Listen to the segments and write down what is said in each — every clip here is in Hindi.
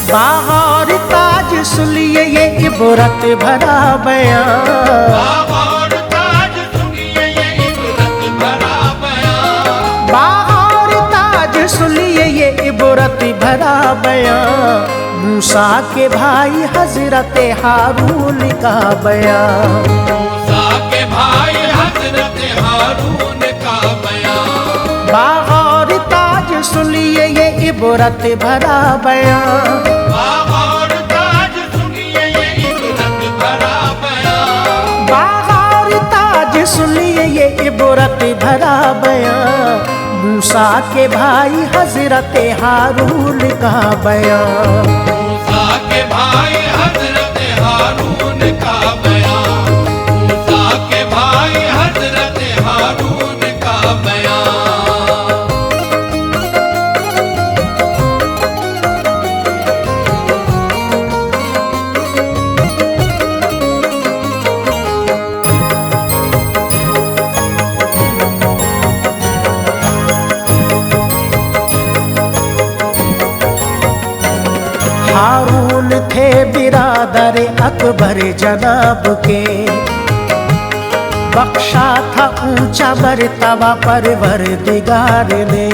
बाहर ताज सुनिए ये इबरत भरा बयां, बाहर ताज सुनिए ये इबरत भरा बयां, बाहर ताज सुनिए ये इबरत भरा बयां, मूसा के भाई हजरत हारून का बयां, मूसा के भाई हजरत हारून का बयां, बाहर ताज सुनिए ये इबरत भरा बयां, बाहर ताज सुनिए ये इबरत भरा बयां, बाहर ताज सुनिए ये इबरत भरा बयां, मूसा के भाई हजरत हारून का बयां, मूसा के भाई हजरत हारून का बयां, मूसा के भाई हजरत हारून का बयां। हारून थे बिरादर अकबर जनाब के, बख्शा था ऊंचा मर्तबा परवरदिगार ने,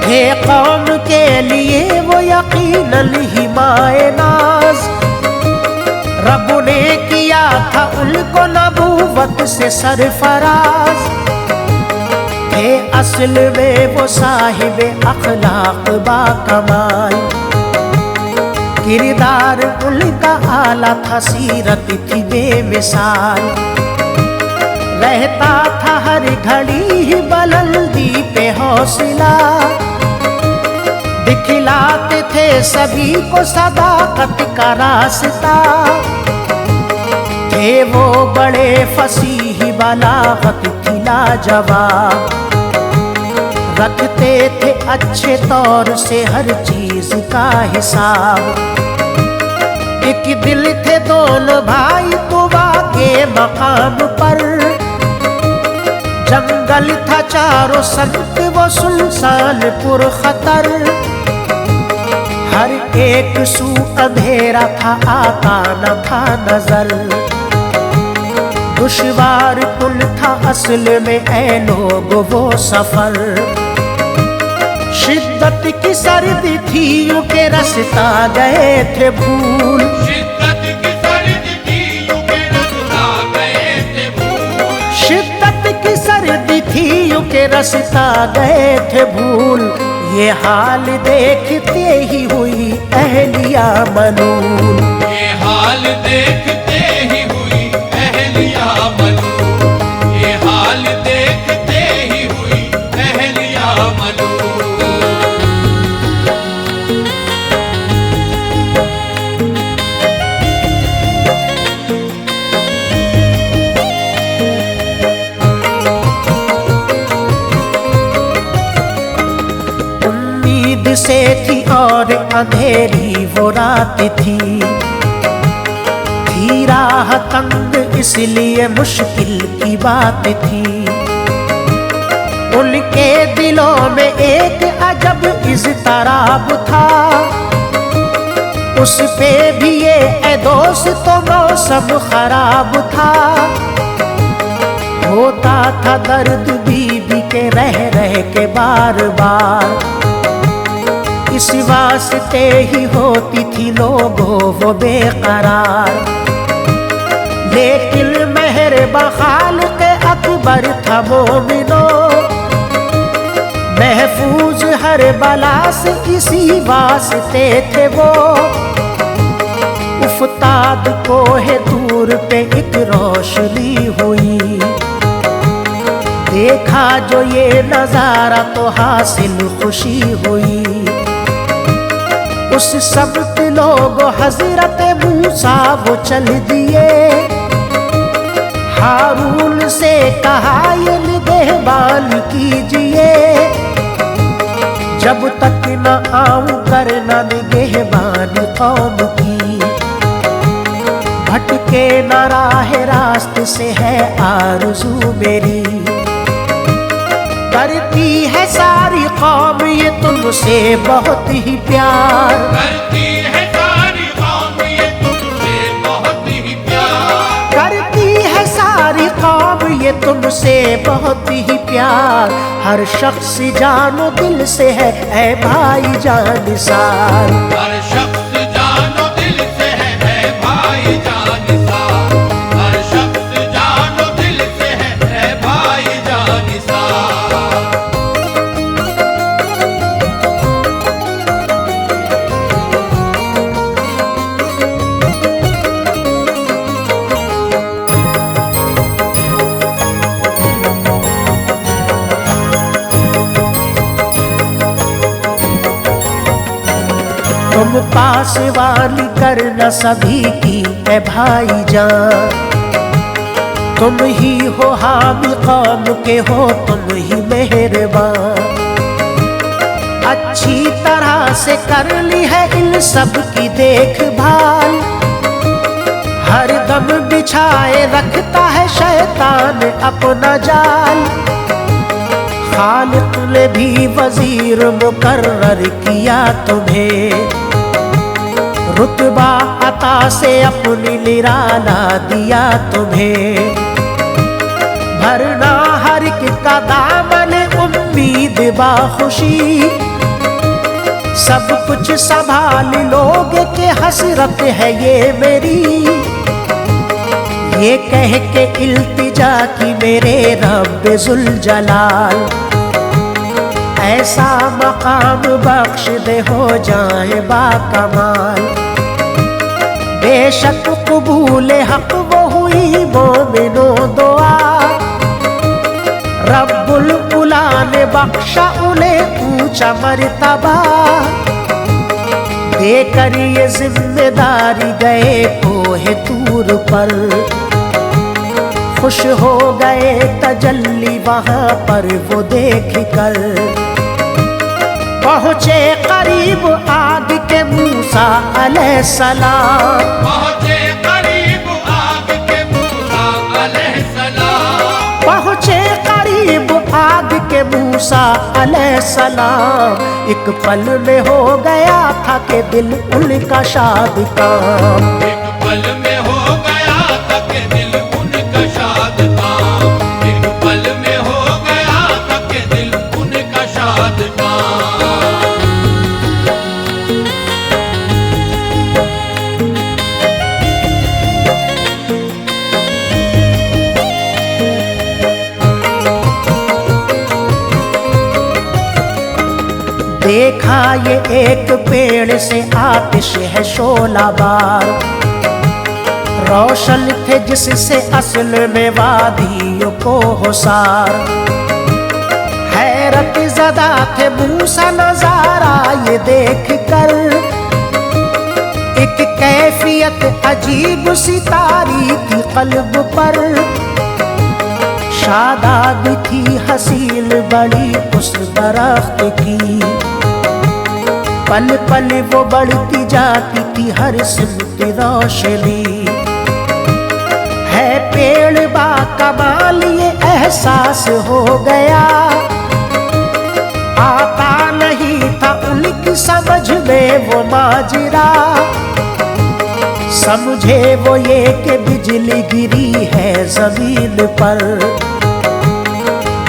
थे कौम के लिए वो यकीनन हिमाए नाज, रब ने किया था उनको नबूवत से सरफराज, थे असल में वो साहिब अखलाक बा कमाल, किरदार उनका आला था, सीरत थी बेमिसाल, रहता था हर घड़ी ही बुलंदी पे हौसला, दिखलाते थे सभी को सदाकत का रास्ता, थे वो बड़े फसीह बलागत थी लाजवाब, रखते थे अच्छे तौर से हर चीज का हिसाब, एक दिल थे दोनों भाई तुवा के मकाम पर, जंगल था चारों सख्त वो सुनसान पुरखतर, हर एक सू अंधेरा था आता न था नजर, दुश्वार कुल था असल में ऐ लोग वो सफर, शिद्दत की सर्दी थी यूं के रास्ता गए थे भूल, शिद्दत की सर्दी थी यूं के रास्ता गए थे भूल, शिद्दत की सर्दी थी यूं के रास्ता गए थे भूल, ये हाल देखते ही हुई अहलिया मलूल, ये हाल देखते ही हुई अहलिया मलूल, ये हाल देखते ही हुई अहलिया मलूल। उम्मीद से थी और अंधेरी वो रात थी राह तंग इसलिए मुश्किल की बात थी, उनके दिलों में एक अजब इज़्तिराब था, उस पे भी ये ए दोस्त तो मौसम खराब था, होता था दर्द बीबी के रह के बार बार, इस वास्ते ही होती थी लोगों वो बेकरार, लेकिन मेहर बखालिक अकबर था मोमिनो, महफूज हर बला से इसी वास्ते थे वो, उफ्ताद कोहे दूर पे एक रोशनी हुई, देखा जो ये नजारा तो हासिल खुशी हुई, उस सबक लोग हजरत मूसा वो चल दिए, हारून से कहा ये निगहबान कीजिए, जब तक न आऊं करना निगहबान कौम की, भटके न राह रास्त से है आरज़ू मेरी, करती है सारी कौम ये तुमसे बहुत ही प्यार, करती है सारी कौम ये तुमसे बहुत ही प्यार, करती है सारी कौम ये तुमसे बहुत ही प्यार। हर शख्स जानो दिल से है ऐ भाई जान सार, हर शख्स जानो दिल से है भाई जान सार, हर शख्स जानो दिल से है भाई जान सार। तुम पास वाली करना सभी की है भाई जान, तुम ही हो हामी कौम के हो तुम ही मेहरबान। अच्छी तरह से कर ली है इन सब की देखभाल, हर दम बिछाए रखता है शैतान अपना जाल। खालिक ने भी वजीर मुकर्रर किया तुम्हें, रुतबा अता से अपनी निराला दिया तुम्हें। भरना हर एक का दामन उम्मीद बाखुशी, सब कुछ संभाल लोगे के हसरत है ये मेरी। ये कह के इल्तिजा की मेरे रब जुल जलाल, ऐसा मकाम बख्श दे हो जाए बाकमाल। बेशक कबूल हक वो हुई मोमिनो दुआ, रब्बुल उला ने बख्शा उन्हें ऊंचा मर्तबा। देकर ये जिम्मेदारी गए कोहे तूर पर, खुश हो गए तजल्ली वहां पर वो देख कर। पहुँचे करीब आग के मूसा अलैहिस्सलाम, पहुँचे करीब आग के मूसा अलैहिस्सलाम, पहुँचे करीब आग के मूसा अलैहिस्सलाम। एक पल में हो गया था कि दिल उनका शाद काम, एक पल में हो गया था कि दिल उनका शाद काम, एक पल में हो गया था कि दिल उनका शाद काम। देखा ये एक पेड़ से आतिश है शोलाबार, रोशन थे जिससे असल में वादियों को होसार। हैरत ज़दा थे मूसा नजारा ये देख कर, एक कैफियत अजीब सी तारी थी कल्ब पर। शादाब थी हसीन बड़ी उस दरख्त की, पल पल वो बढ़ती जाती थी हर सिमत रोशनी। है पेड़ बाकमाल ये एहसास हो गया, आता नहीं था उनकी समझ में वो माजरा। समझे वो ये कि बिजली गिरी है जमीन पर,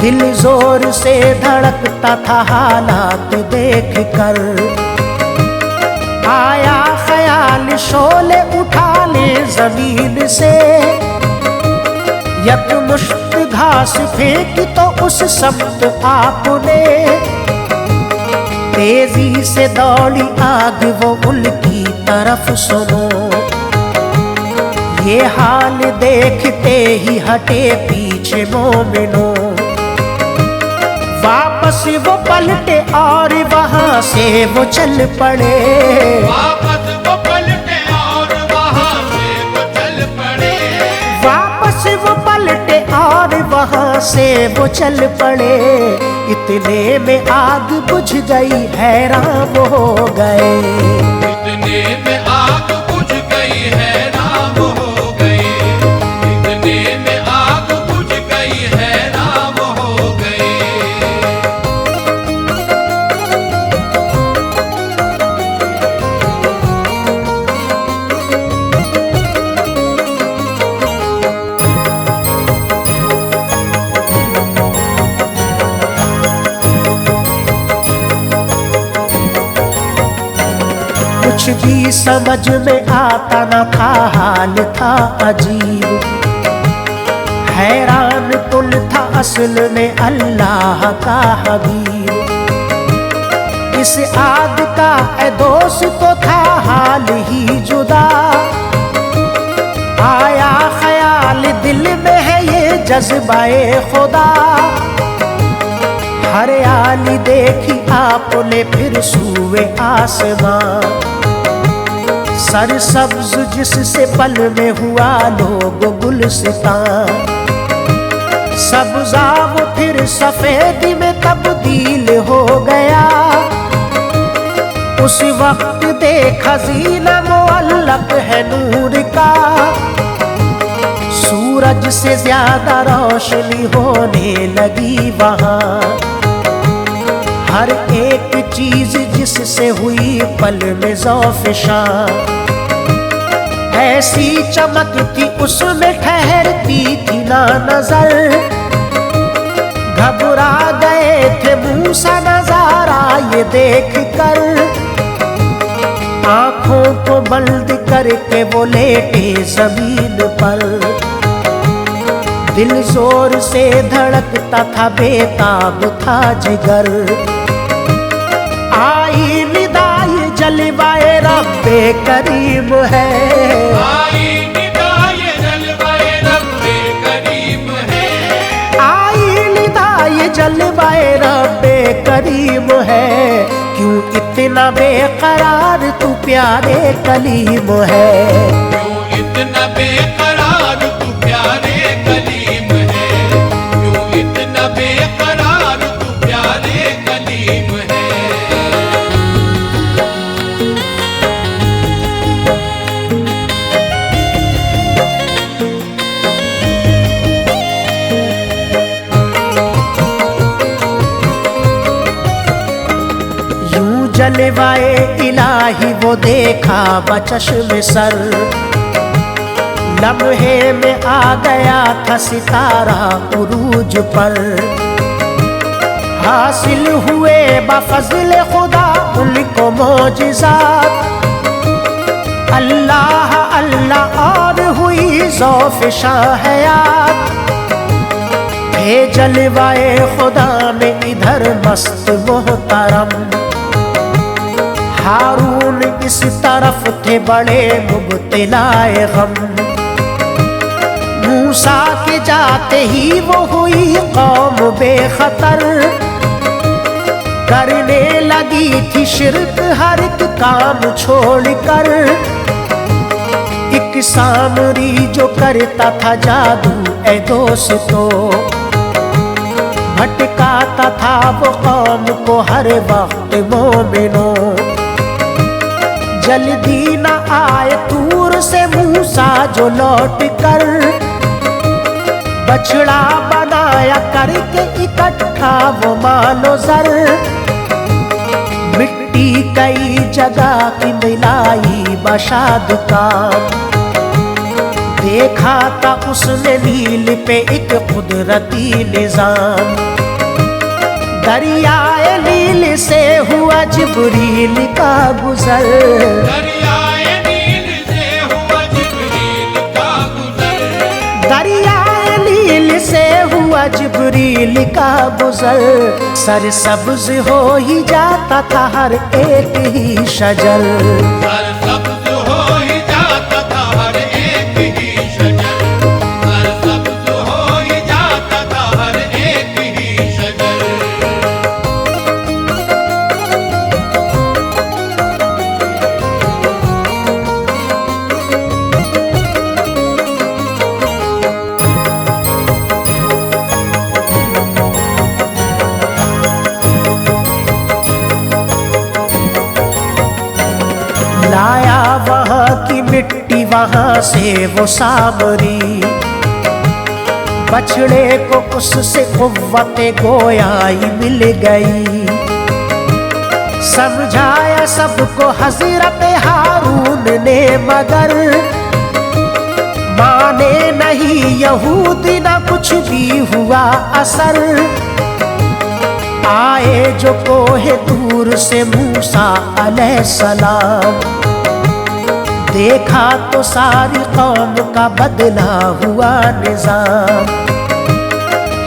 दिल जोर से धड़कता था हालात देख कर। आया ख्याल शोले उठा ले जमीन से, यक मुश्त घास फेंकी तो उस समत आपने। तेजी से दौड़ी आग वो उनकी तरफ सुनो, ये हाल देखते ही हटे पीछे मोमिनो। वापस वो पलटे और वहां से वो चल पड़े, वापस वो पलटे और वहां से वो चल पड़े, वापस वो पलटे और वहां से वो चल पड़े। इतने में आग बुझ गई हैरान हो गए, इतने में आग बुझ गई हैरान हो गए, इतने में आग बुझ गई हैरान हो गए। कुछ भी समझ में आता न था, हाल था अजीब। हैरान कुल था असल में अल्लाह का हबीब। इस आग का ए दोस्त तो था हाल ही जुदा। आया ख्याल दिल में है ये जज्बाए खुदा। हरियाली देखी आपने फिर सूए आसमां। सरसब्ज जिससे पल में हुआ लोग गुलसितां। सब्जा वो फिर सफेदी में तब्दील हो गया। उस वक्त देखा जीना मुअल्लक है नूर का। सूरज से ज्यादा रोशनी होने लगी वहां। हर एक चीज जिससे हुई पल में ज़ौफ़िशां। ऐसी चमक थी उसमें ठहरती थी ना नजर। घबरा गए थे मूसा नजारा ये देख कर। आंखों को बंद करके वो लेटे जमीन पर। दिल जोर से धड़कता था बेताब था जिगर। आई निदाई जलवाए रब्बे करीम है। आई निदाई जलवाए रब्बे करीम है। आई निदाई जलवाए रब्बे करीम है। क्यों इतना बेकरार तू प्यारे कलीम है। क्यों इतना बेकरार तू प्यारे कलीम है। क्यों इतना बेकरार तू प्यारे कलीम है। जलवाए इलाही वो देखा बचश्म सर। लम्हे में आ गया था सितारा उरूज पर। हासिल हुए बफज़्ल खुदा उनको मोजिज़ात। अल्लाह अल्लाह और हुई ज़ौफ़िशां हयात। हे जलवाए खुदा में इधर मस्त मोहतरम। हारून इस तरफ थे बड़े मुब्तिलाए गम। मूसा के जाते ही वो हुई कौम बेखतर। करने लगी थी शिर्क हर एक काम छोड़कर। एक सामरी जो करता था जादू ए दोस्तों। भटकाता था वो कौम को हर वक्त मोमिनों। जल्दी न आए तूर से मूसा जो लौट कर। बछड़ा बनाया करके इकट्ठा वो मालो जर। मिट्टी कई जगह की मिलाई बशाद का। देखा था उसने नील पे एक कुदरती निजाम। दरियाए नील से हुआ जिब्रील का गुजर। दरियाए नील से हुआ जिब्रील का गुजर। दरियाए नील से हुआ जिब्रील का गुजर। सरसब्ज हो ही जाता था हर एक ही शजर। सरसब्ज हो ही जाता था हर एक ही शजर। सरसब्ज हो ही जाता था हर एक ही शजर। लाया वहां की मिट्टी वहां से वो सामरी। बछड़े को उससे कुव्वते गोयाई मिल गई। समझाया सबको हजरत हारून ने मगर। माने नहीं यहूदी ना कुछ भी हुआ असर। आए जो कोहे दूर से मूसा अलैहिस्सलाम, देखा तो सारी कौम का बदला हुआ निजाम।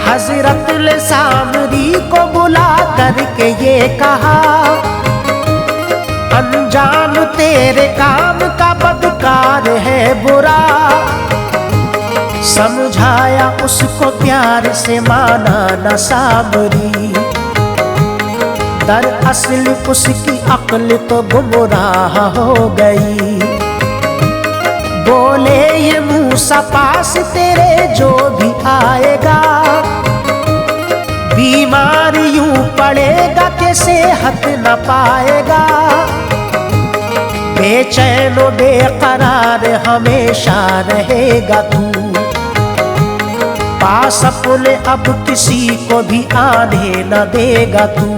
हजरत ने सामरी को बुला करके ये कहा, अनजान तेरे काम का बदकार है बुरा। समझाया उसको प्यार से, माना न सामरी। दरअसल उसकी अक्ल तो गुमराह हो गई। बोले ये मूसा पास तेरे जो भी आएगा, बीमार यूं पड़ेगा कि सेहत न पाएगा। बेचैन व बेकरार हमेशा रहेगा तू, पास अपने अब किसी को भी आने न देगा तू।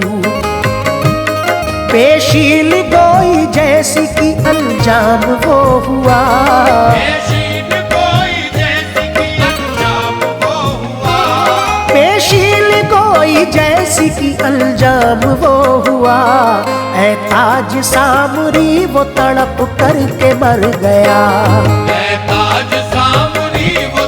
पेशील गोई जैसी की अंजाम वो हुआ, पेशील गोई जैसी की अंजाम वो हुआ। पेशील गोई जैसी की अंजाम वो हुआ। ऐ ताज सामरी वो तड़प करके मर गया, ऐ ताज सामरी वो